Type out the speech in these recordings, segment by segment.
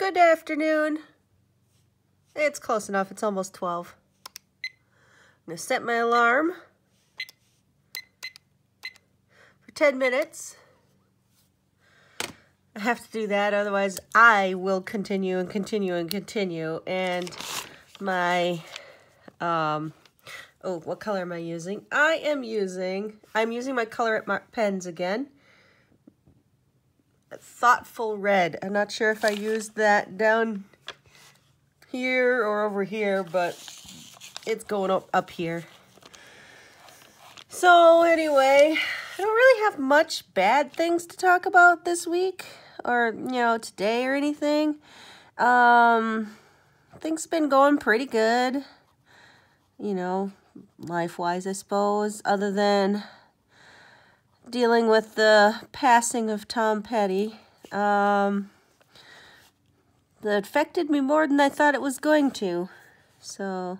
Good afternoon. It's close enough. It's almost 12. I'm going to set my alarm for 10 minutes. I have to do that, otherwise I will continue and continue and continue. And my, what color am I using? I'm using my Colorit pens again. Thoughtful Red. I'm not sure if I used that down here or over here, but it's going up here. So anyway, I don't really have much bad things to talk about this week or, today or anything. Things been going pretty good, life-wise, I suppose, other than dealing with the passing of Tom Petty. That affected me more than I thought it was going to. So,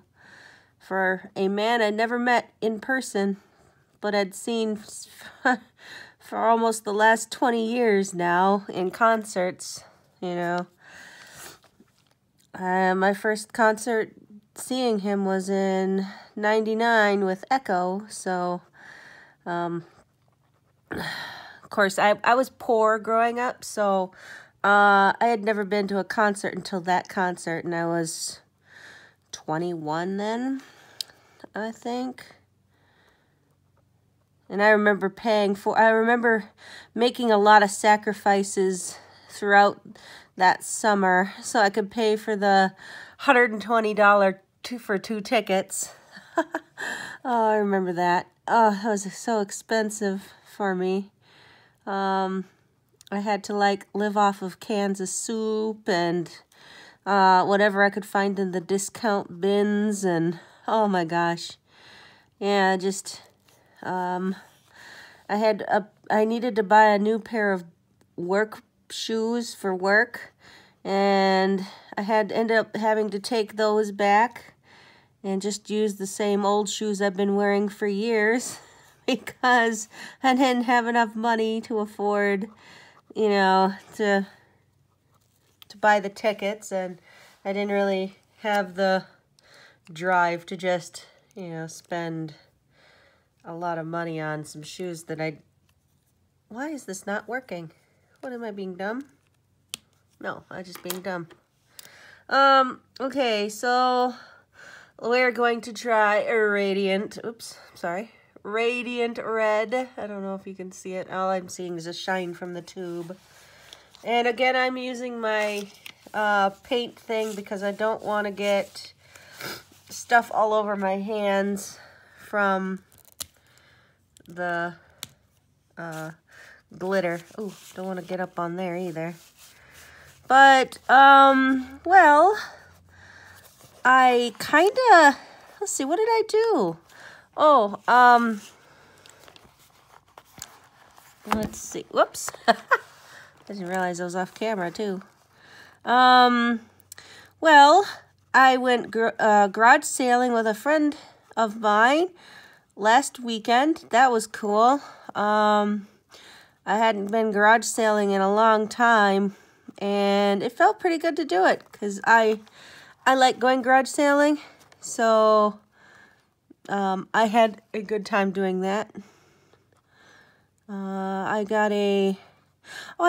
for a man I'd never met in person, but I'd seen for almost the last 20 years now in concerts, my first concert seeing him was in '99 with Echo, so, of course, I was poor growing up, so I had never been to a concert until that concert, and I was 21 then, I think. And I remember making a lot of sacrifices throughout that summer so I could pay for the $120 for 2 tickets. Oh, I remember that. Oh, that was so expensive for me. I had to live off of cans of soup and whatever I could find in the discount bins, and oh my gosh. Yeah, just I needed to buy a new pair of work shoes for work, and I ended up having to take those back and just use the same old shoes I've been wearing for years because I didn't have enough money to afford, to buy the tickets, and I didn't really have the drive to just, spend a lot of money on some shoes that why is this not working? What, am I being dumb? No, I'm just being dumb. Okay, so we're going to try a Radiant Red. I don't know if you can see it. All I'm seeing is a shine from the tube. And again, I'm using my paint thing because I don't want to get stuff all over my hands from the glitter. Ooh, don't want to get up on there either. But, well, I let's see, what did I do? Oh, let's see. Whoops. I didn't realize I was off camera, too. Well, I went garage sailing with a friend of mine last weekend. That was cool. I hadn't been garage sailing in a long time, and it felt pretty good to do it because I like going garage sailing, so I had a good time doing that. I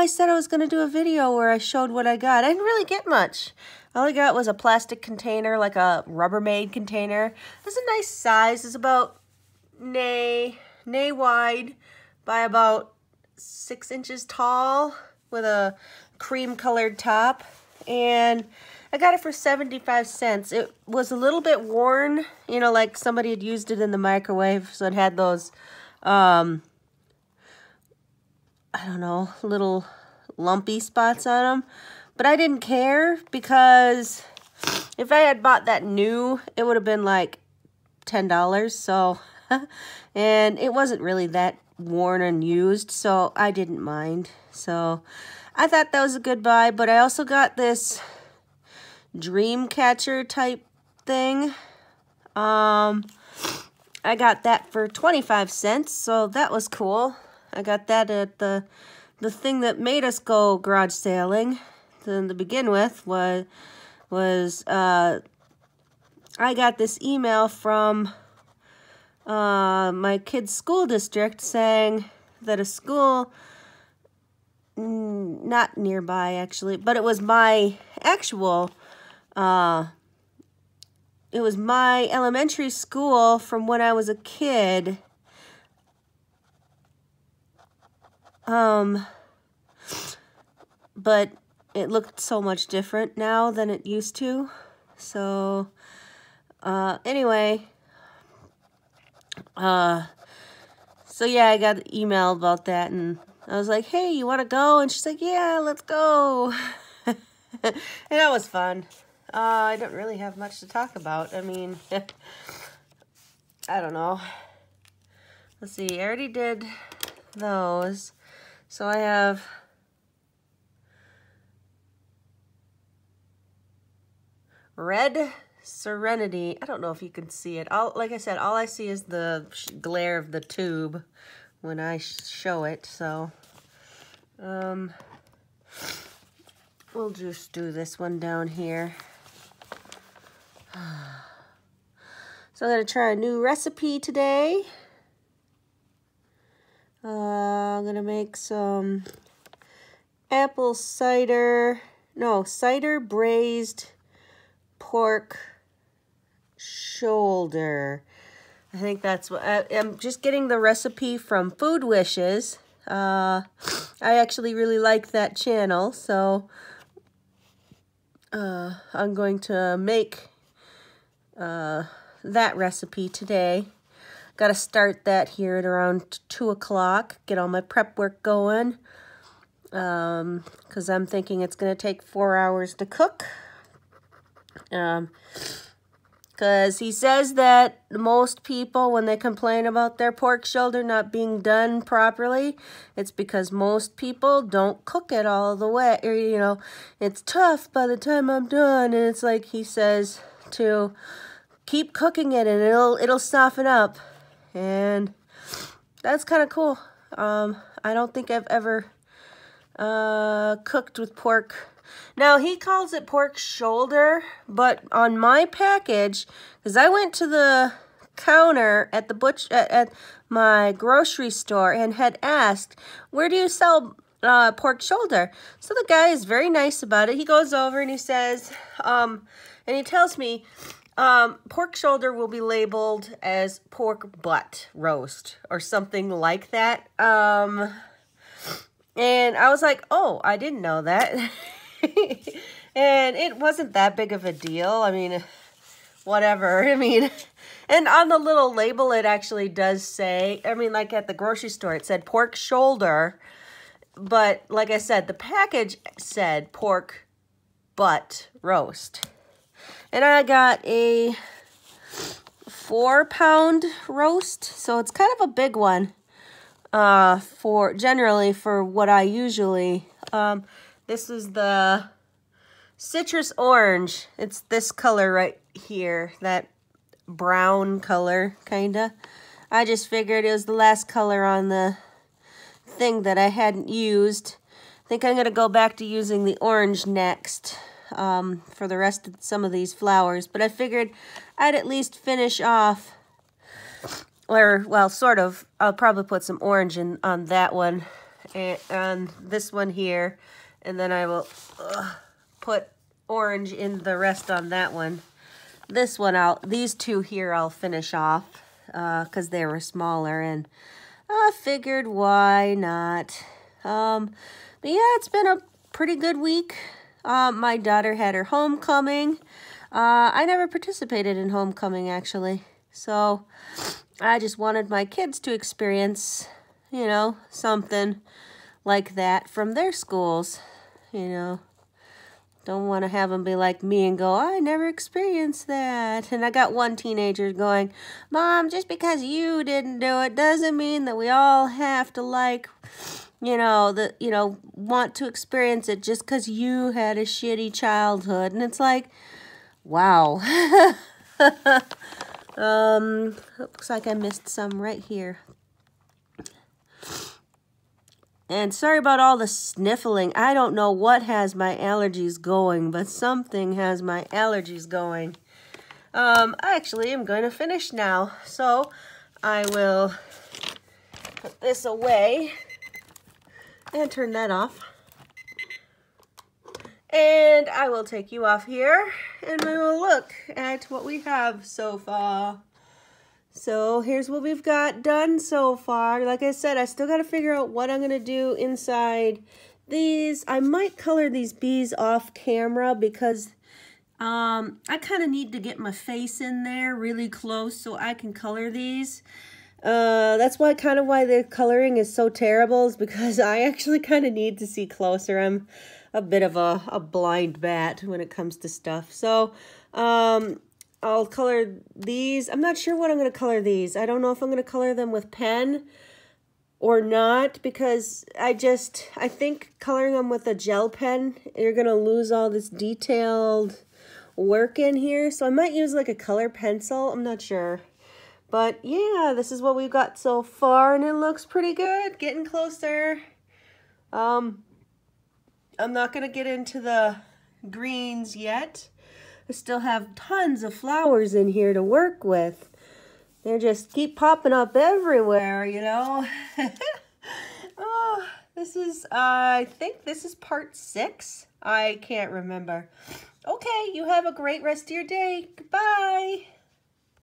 said I was going to do a video where I showed what I got. I didn't really get much. All I got was a plastic container, like a Rubbermaid container. It's a nice size. It's about knee wide by about 6 inches tall with a cream colored top. And I got it for 75 cents. It was a little bit worn, like somebody had used it in the microwave. So it had those, I don't know, little lumpy spots on them. But I didn't care because if I had bought that new, it would have been like $10. So, and it wasn't really that worn and used, so I didn't mind. So I thought that was a good buy. But I also got this dream catcher type thing. I got that for 25 cents, so that was cool. I got that at the thing that made us go garage sailing. to begin with was I got this email from my kid's school district saying that a school, not nearby actually, but it was my actual, it was my elementary school from when I was a kid. But it looked so much different now than it used to. So, anyway, so yeah, I got an email about that, and I was like, hey, you want to go? And she's like, yeah, let's go. And that was fun. I don't really have much to talk about. I mean, I don't know. Let's see, I already did those. So I have Red Serenity. I don't know if you can see it. Like I said, all I see is the glare of the tube when I show it. So, we'll just do this one down here. So I'm going to try a new recipe today. I'm going to make some cider braised pork shoulder. I think that's what I'm just getting the recipe from Food Wishes. I actually really like that channel, so I'm going to make that recipe today. Got to start that here at around 2 o'clock, get all my prep work going, because I'm thinking it's going to take 4 hours to cook. Because he says that most people, when they complain about their pork shoulder not being done properly, it's because most people don't cook it all the way. Or, you know, it's tough by the time I'm done. And it's like he says to keep cooking it and it'll soften up. And that's kind of cool. I don't think I've ever cooked with pork. Now, he calls it pork shoulder, but on my package, because I went to the counter at the at my grocery store and had asked, where do you sell pork shoulder? So the guy is very nice about it. He goes over and he says, and he tells me, pork shoulder will be labeled as pork butt roast or something like that. And I was like, oh, I didn't know that. And it wasn't that big of a deal. I mean, whatever. I mean, and on the little label, it actually does say, I mean, like at the grocery store, it said pork shoulder. But like I said, the package said pork butt roast. And I got a 4-pound roast. So it's kind of a big one generally for what I usually, this is the citrus orange. It's this color right here, that brown color, kinda. I just figured it was the last color on the thing that I hadn't used. I think I'm gonna go back to using the orange next for the rest of some of these flowers. But I figured I'd at least finish off, or, well, sort of. I'll probably put some orange in on that one and on this one here. And then I will put orange in the rest on that one. This one, these two here I'll finish off because they were smaller, and I figured why not. But yeah, it's been a pretty good week. My daughter had her homecoming. I never participated in homecoming, actually. So I just wanted my kids to experience, you know, something like that from their schools. You know, don't want to have them be like me and go, I never experienced that. And I got one teenager going, Mom, just because you didn't do it doesn't mean that we all have to, like, you know, want to experience it just because you had a shitty childhood. And it's like, wow. Looks like I missed some right here. And sorry about all the sniffling. I don't know what has my allergies going, but something has my allergies going. I actually am going to finish now. So I will put this away and turn that off. And I will take you off here and we will look at what we have so far. So here's what we've got done so far. Like I said, I still got to figure out what I'm going to do inside these. I might color these bees off camera because I kind of need to get my face in there really close so I can color these. That's why the coloring is so terrible, is because I actually kind of need to see closer. I'm a bit of a blind bat when it comes to stuff. So I'll color these. I'm not sure what I'm going to color these. I don't know if I'm going to color them with pen or not, because I think coloring them with a gel pen, you're going to lose all this detailed work in here. So I might use like a color pencil. I'm not sure. But yeah, this is what we've got so far, and it looks pretty good. Getting closer. I'm not going to get into the greens yet. I still have tons of flowers in here to work with. They just keep popping up everywhere, you know. Oh, this is, I think this is part 6. I can't remember. Okay, you have a great rest of your day. Goodbye.